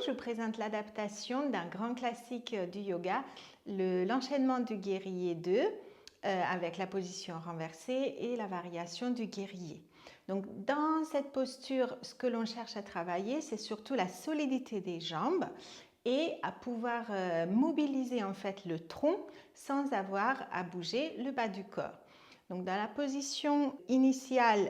je vous présente l'adaptation d'un grand classique du yoga, l'enchaînement du guerrier 2, avec la position renversée et la variation du guerrier. Donc, dans cette posture, ce que l'on cherche à travailler, c'est surtout la solidité des jambes et à pouvoir mobiliser en fait le tronc sans avoir à bouger le bas du corps. Donc, dans la position initiale,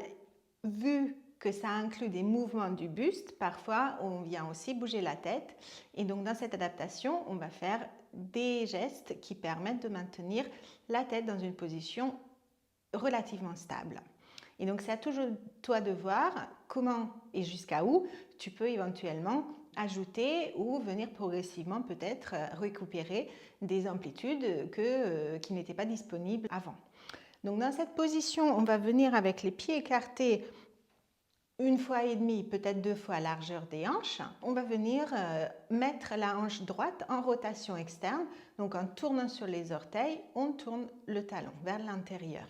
vu que ça inclut des mouvements du buste, parfois on vient aussi bouger la tête. Et donc dans cette adaptation, on va faire des gestes qui permettent de maintenir la tête dans une position relativement stable. Et donc c'est à toujours toi de voir comment et jusqu'à où tu peux éventuellement ajouter ou venir progressivement peut-être récupérer des amplitudes qui n'étaient pas disponibles avant. Donc dans cette position, on va venir avec les pieds écartés 1,5 fois, peut-être 2 fois largeur des hanches. On va venir mettre la hanche droite en rotation externe. Donc en tournant sur les orteils, on tourne le talon vers l'intérieur.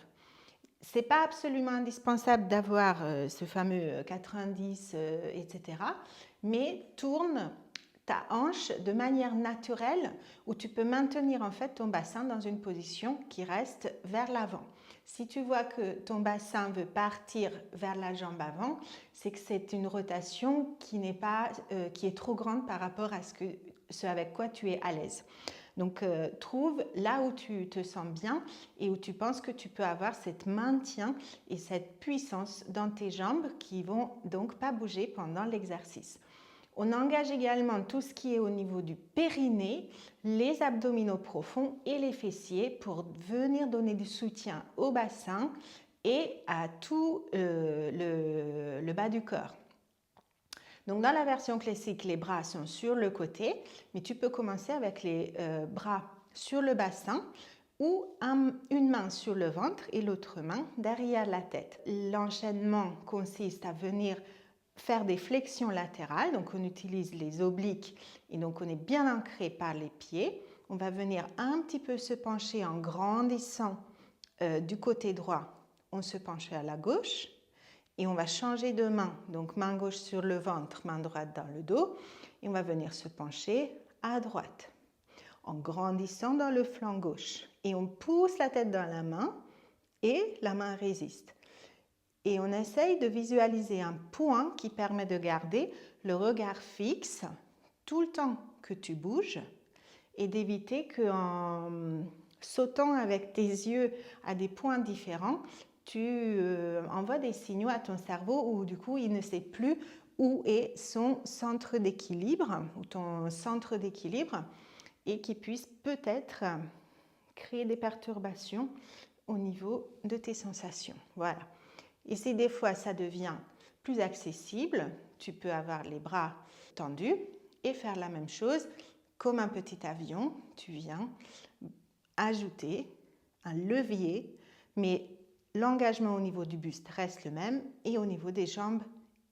Ce n'est pas absolument indispensable d'avoir ce fameux 90, etc. Mais tourne ta hanche de manière naturelle où tu peux maintenir en fait ton bassin dans une position qui reste vers l'avant. Si tu vois que ton bassin veut partir vers la jambe avant, c'est que c'est une rotation qui est trop grande par rapport à ce avec quoi tu es à l'aise. Donc, trouve là où tu te sens bien et où tu penses que tu peux avoir cet maintien et cette puissance dans tes jambes qui vont donc pas bouger pendant l'exercice. On engage également tout ce qui est au niveau du périnée, les abdominaux profonds et les fessiers pour venir donner du soutien au bassin et à tout le bas du corps. Donc dans la version classique, les bras sont sur le côté, mais tu peux commencer avec les bras sur le bassin ou une main sur le ventre et l'autre main derrière la tête. L'enchaînement consiste à venir faire des flexions latérales, donc on utilise les obliques et donc on est bien ancré par les pieds. On va venir un petit peu se pencher en grandissant du côté droit, on se penche vers la gauche et on va changer de main, donc main gauche sur le ventre, main droite dans le dos et on va venir se pencher à droite en grandissant dans le flanc gauche et on pousse la tête dans la main et la main résiste. Et on essaye de visualiser un point qui permet de garder le regard fixe tout le temps que tu bouges et d'éviter qu'en sautant avec tes yeux à des points différents, tu envoies des signaux à ton cerveau où du coup il ne sait plus où est son centre d'équilibre ou ton centre d'équilibre et qui puisse peut-être créer des perturbations au niveau de tes sensations. Voilà. Et si des fois ça devient plus accessible, tu peux avoir les bras tendus et faire la même chose comme un petit avion. Tu viens ajouter un levier, mais l'engagement au niveau du buste reste le même et au niveau des jambes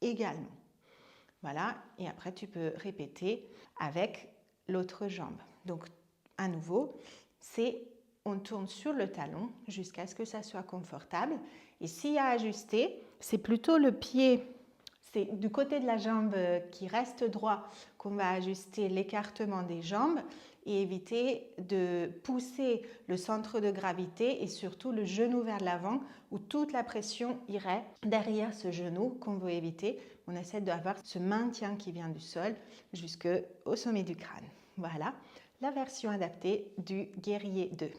également. Voilà, et après tu peux répéter avec l'autre jambe. Donc à nouveau, on tourne sur le talon jusqu'à ce que ça soit confortable. Et s'il y a à ajuster, c'est plutôt le pied, c'est du côté de la jambe qui reste droit qu'on va ajuster l'écartement des jambes et éviter de pousser le centre de gravité et surtout le genou vers l'avant où toute la pression irait derrière ce genou qu'on veut éviter. On essaie d'avoir ce maintien qui vient du sol jusqu'au sommet du crâne. Voilà la version adaptée du guerrier 2.